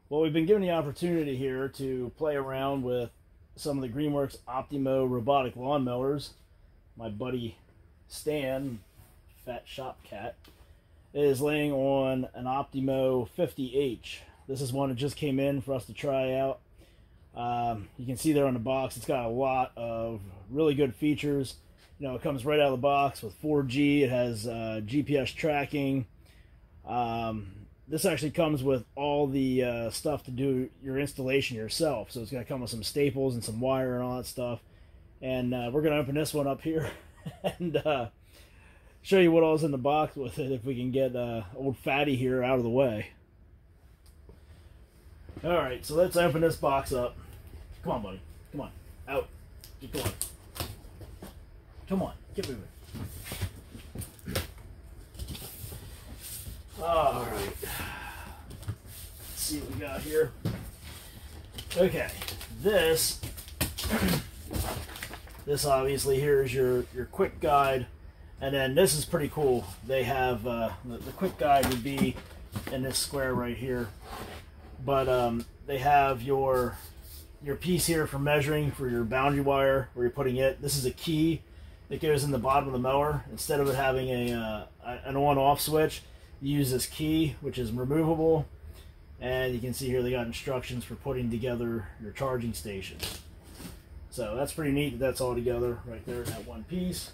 Well, we've been given the opportunity here to play around with some of the Greenworks Optimow robotic lawnmowers. My buddy Stan, fat shop cat, is laying on an Optimow 50H. This is one that just came in for us to try out. You can see there on the box, it's got a lot of really good features. You know, it comes right out of the box with 4G. It has GPS tracking. This actually comes with all the stuff to do your installation yourself. So it's going to come with some staples and some wire and all that stuff. And we're going to open this one up here and show you what all's in the box with it, if we can get old Fatty here out of the way. Alright, so let's open this box up. Come on, buddy. Come on. Out. Get going. Come on. Get moving. Alright. Let's see what we got here. Okay. This obviously here is your quick guide. And then this is pretty cool. They have the quick guide would be in this square right here. But they have your piece here for measuring for your boundary wire where you're putting it. This is a key that goes in the bottom of the mower. Instead of it having an on-off switch, you use this key, which is removable. And you can see here they got instructions for putting together your charging station. So that's pretty neat that that's all together right there in that one piece.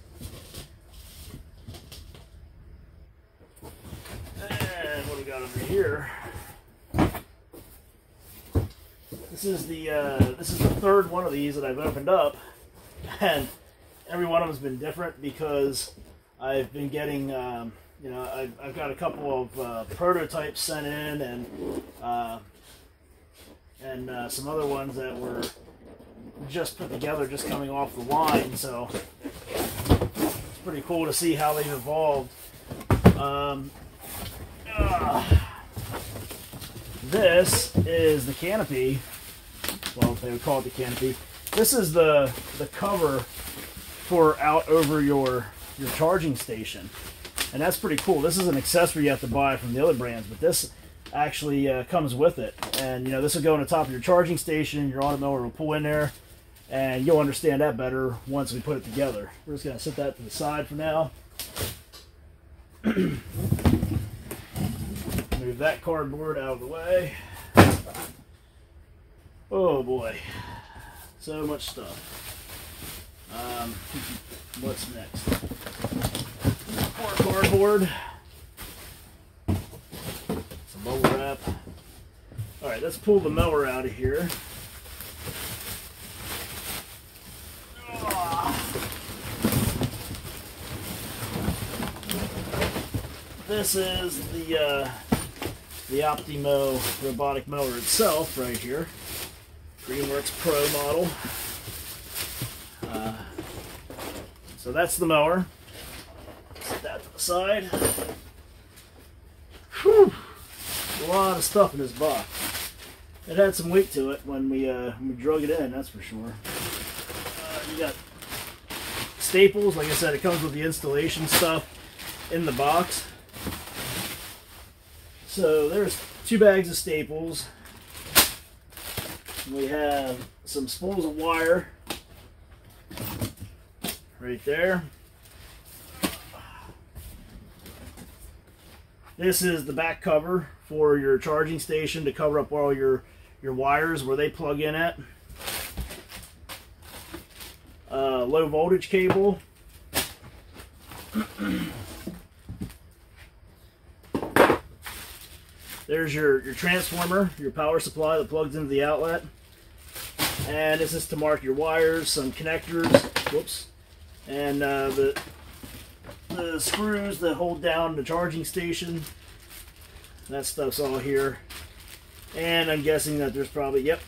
And what do we got over here? This is the third one of these that I've opened up, and every one of them has been different because I've been getting, you know, I've got a couple of prototypes sent in, and some other ones that were just put together, just coming off the line. So it's pretty cool to see how they've evolved. This is the Canopy. Well, they would call it the Canopy. This is the cover for out over your charging station, and that's pretty cool. This is an accessory you have to buy from the other brands, but this actually comes with it. And you know, this will go on the top of your charging station. Your automower will pull in there, and you'll understand that better once we put it together. We're just gonna set that to the side for now. Move that cardboard out of the way. Oh boy, so much stuff. What's next? More cardboard. Some bubble wrap. Alright, let's pull the mower out of here. This is the Optimow robotic mower itself right here. Greenworks Pro model. So that's the mower. Set that to the side. Whew. A lot of stuff in this box. It had some weight to it when we drug it in, that's for sure. You got staples. Like I said, it comes with the installation stuff in the box. So there's 2 bags of staples. We have some spools of wire right there. This is the back cover for your charging station to cover up all your wires where they plug in at. Low voltage cable. There's your transformer, your power supply that plugs into the outlet. And this is to mark your wires, some connectors, whoops, and the screws that hold down the charging station. That stuff's all here. And I'm guessing that there's probably, yep,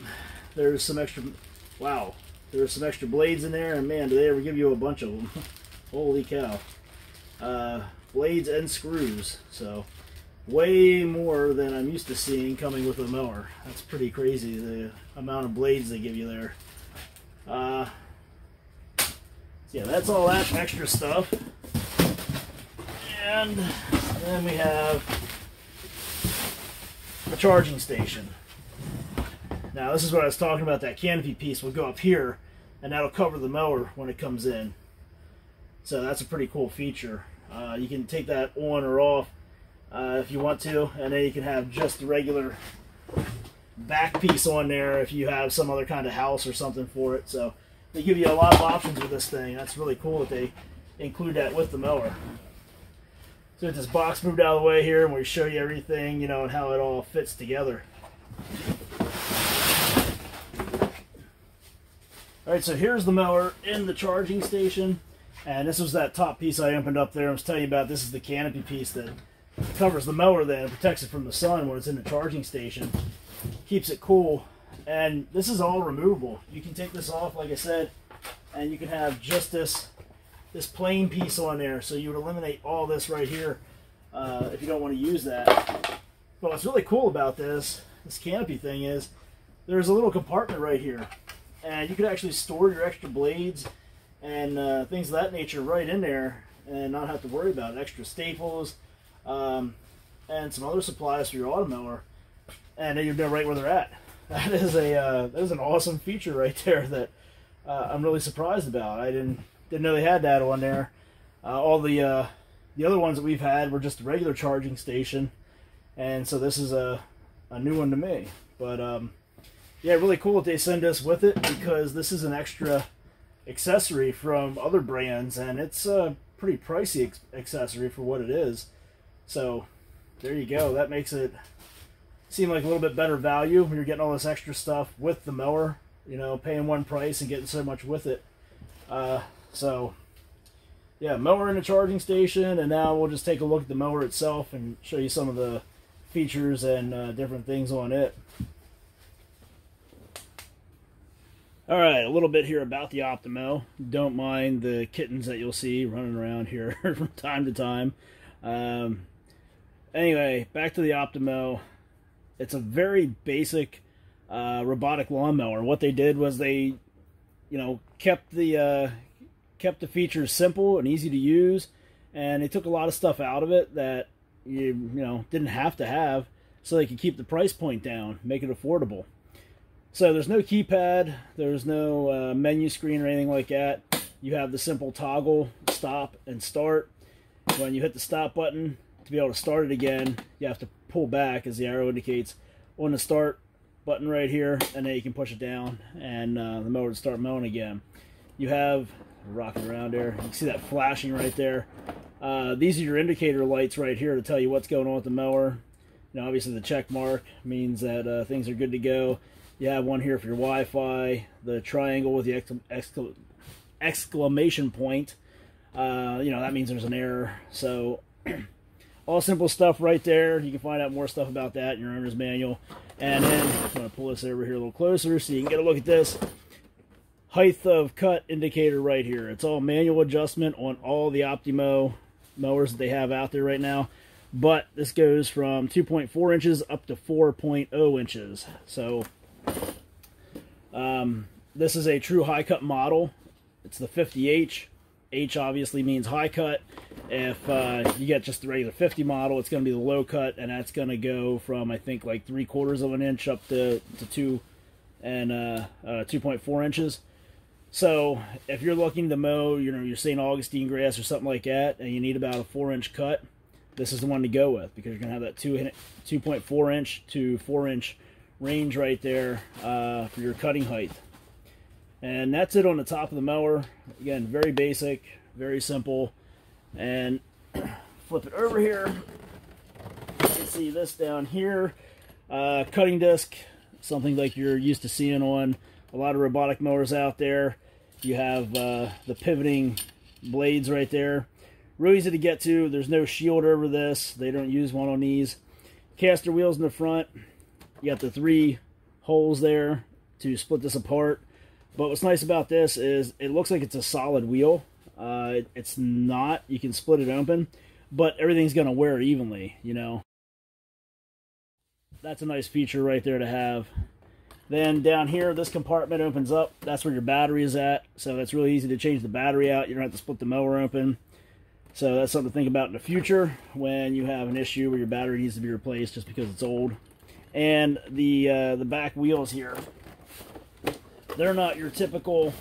there's some extra, wow, there's some extra blades in there, and man, do they ever give you a bunch of them. Holy cow. Blades and screws, so way more than I'm used to seeing coming with a mower. That's pretty crazy, the amount of blades they give you there. Yeah, that's all that extra stuff. And then we have the charging station. Now this is what I was talking about, that canopy piece will go up here and that'll cover the mower when it comes in. So that's a pretty cool feature. You can take that on or off if you want to, and then you can have just the regular back piece on there if you have some other kind of house or something for it. So they give you a lot of options with this thing. That's really cool that they include that with the mower. So get this box moved out of the way here, and we show you everything, you know, and how it all fits together. Alright, so here's the mower in the charging station, and this was that top piece I opened up there. I was telling you about. This is the canopy piece that covers the mower then, and protects it from the sun when it's in the charging station. Keeps it cool, and this is all removable. You can take this off, like I said, and you can have just this plain piece on there, so you would eliminate all this right here if you don't want to use that. But what's really cool about this canopy thing is there's a little compartment right here, and you could actually store your extra blades and things of that nature right in there and not have to worry about it. Extra staples and some other supplies for your automower, and then you know right where they're at. That is an awesome feature right there that I'm really surprised about. I didn't know they had that on there. All the other ones that we've had were just a regular charging station, and so this is a new one to me. But yeah, really cool that they send us with it, because this is an extra accessory from other brands, and it's a pretty pricey accessory for what it is. So there you go. That makes it seem like a little bit better value when you're getting all this extra stuff with the mower, you know, paying one price and getting so much with it. So yeah, mower in a charging station, and now we'll just take a look at the mower itself and show you some of the features and different things on it. Alright, a little bit here about the Optimow. Don't mind the kittens that you'll see running around here from time to time. Anyway, back to the Optimow. It's a very basic robotic lawnmower. What they did was they, you know, kept the features simple and easy to use, and they took a lot of stuff out of it that you know didn't have to have, so they could keep the price point down, make it affordable. So there's no keypad, there's no menu screen or anything like that. You have the simple toggle, stop and start. When you hit the stop button, to be able to start it again, you have to pull back, as the arrow indicates, on the start button right here, and then you can push it down, and the mower will start mowing again. You have, rocking around there, you can see that flashing right there. These are your indicator lights right here to tell you what's going on with the mower. You know, obviously the check mark means that things are good to go. You have one here for your Wi-Fi, the triangle with the exclamation point. You know, that means there's an error. So all simple stuff right there. You can find out more stuff about that in your owner's manual. And then I'm going to pull this over here a little closer so you can get a look at this. Height of cut indicator right here. It's all manual adjustment on all the Optimow mowers that they have out there right now. But this goes from 2.4 inches up to 4.0 inches. So this is a true high cut model. It's the 50H. H obviously means high cut. If you get just the regular 50 model, it's going to be the low cut, and that's going to go from, I think, like 3/4 of an inch up to 2 and 2.4 inches. So if you're looking to mow, you know, your St. Augustine grass or something like that, and you need about a 4-inch cut, this is the one to go with, because you're going to have that 2.4 inch to 4 inch range right there for your cutting height. And that's it on the top of the mower. Again, very basic, very simple. And flip it over here. You can see this down here. Cutting disc, something like you're used to seeing on a lot of robotic mowers out there. You have the pivoting blades right there. Real easy to get to. There's no shield over this. They don't use one on these. Caster wheels in the front. You got the 3 holes there to split this apart. But what's nice about this is it looks like it's a solid wheel. It's not. You can split it open, but everything's going to wear evenly, you know. That's a nice feature right there to have. Then down here, this compartment opens up. That's where your battery is at. So that's really easy to change the battery out. You don't have to split the mower open. So that's something to think about in the future when you have an issue where your battery needs to be replaced just because it's old. And the back wheels here, they're not your typical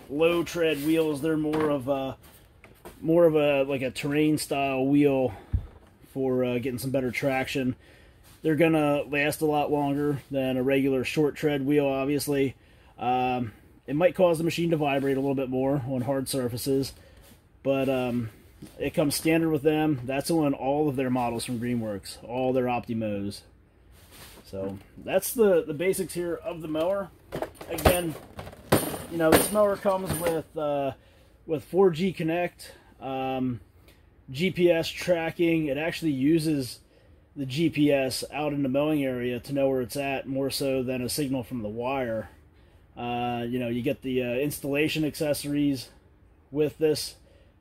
low tread wheels. They're more of a like a terrain style wheel for getting some better traction. They're gonna last a lot longer than a regular short tread wheel, obviously. It might cause the machine to vibrate a little bit more on hard surfaces, but it comes standard with them. That's on all of their models from Greenworks, all their Optimows. So that's the basics here of the mower. Again, you know, this mower comes with 4G Connect, GPS tracking. It actually uses the GPS out in the mowing area to know where it's at, more so than a signal from the wire. You know, you get the installation accessories with this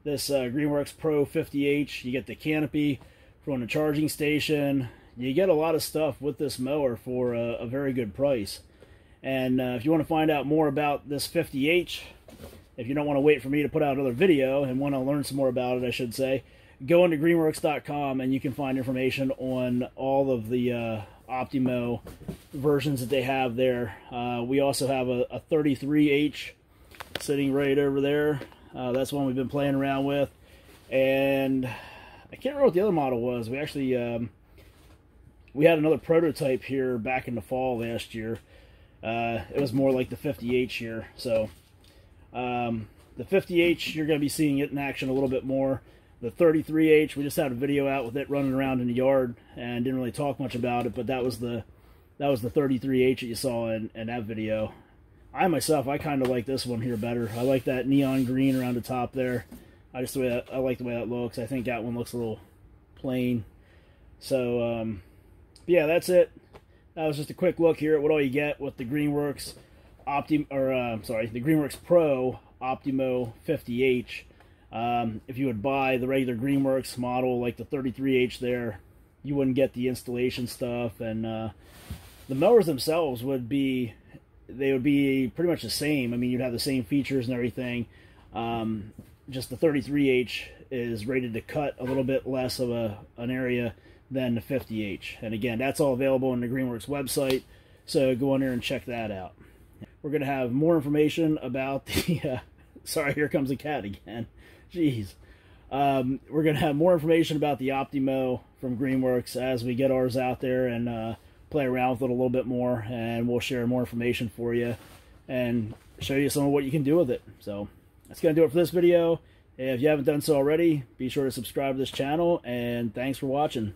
Greenworks Pro 50H. You get the Canopy from the charging station. You get a lot of stuff with this mower for a very good price. And if you want to find out more about this 50H, if you don't want to wait for me to put out another video and want to learn some more about it, I should say, go into greenworks.com and you can find information on all of the Optimow versions that they have there. We also have a 33H sitting right over there. That's one we've been playing around with. And I can't remember what the other model was. We actually we had another prototype here back in the fall last year. It was more like the 50H here. So the 50H, you're going to be seeing it in action a little bit more. The 33H, we just had a video out with it running around in the yard and didn't really talk much about it, but that was the 33H that you saw in that video. I myself, I kind of like this one here better. I like that neon green around the top there. I like the way that looks. I think that one looks a little plain. So yeah, that's it. That was just a quick look here at what all you get with the Greenworks the Greenworks Pro Optimow 50H. If you would buy the regular Greenworks model like the 33H there, you wouldn't get the installation stuff, and the mowers themselves would be pretty much the same. I mean, you'd have the same features and everything. Just the 33H is rated to cut a little bit less of an area than the 50H. And again, that's all available on the Greenworks website, so go on there and check that out. We're going to have more information about the... sorry, here comes the cat again. Jeez. We're going to have more information about the Optimow from Greenworks as we get ours out there and play around with it a little bit more, and we'll share more information for you and show you some of what you can do with it. So that's going to do it for this video. If you haven't done so already, be sure to subscribe to this channel, and thanks for watching.